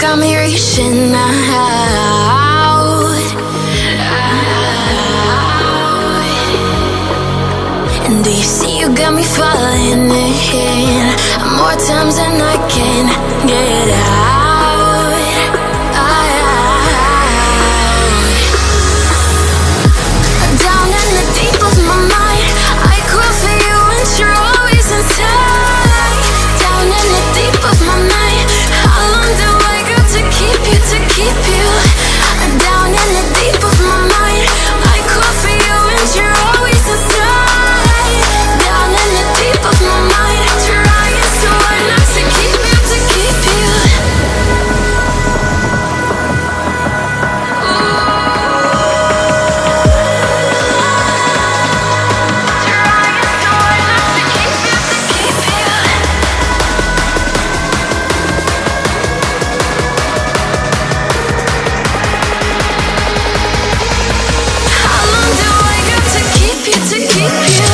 got me reaching out. And do you see you got me falling in more times than I can get out. Down in the deep of my mind, I crawl for you and you're always inside. Down in the deep of my mind, how long do I got to keep you, to keep you? Down in the deep of my mind, I crawl for you and you're always inside. Down in the deep of my mind, trying so hard not to keep you, to keep you. How long do I got to keep you, to keep you?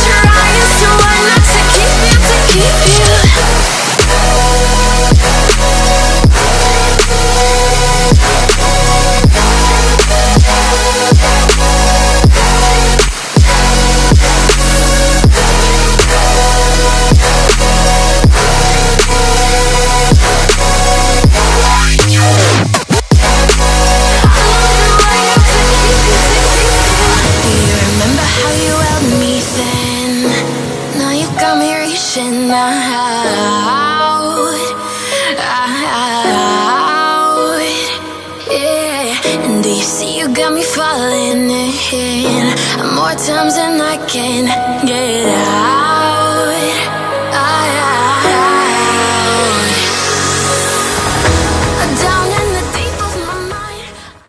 Trying so hard not to keep you, to keep you. Do you remember how you held me then? Now you got me reaching out. Yeah. And do you see you got me falling in more times than I can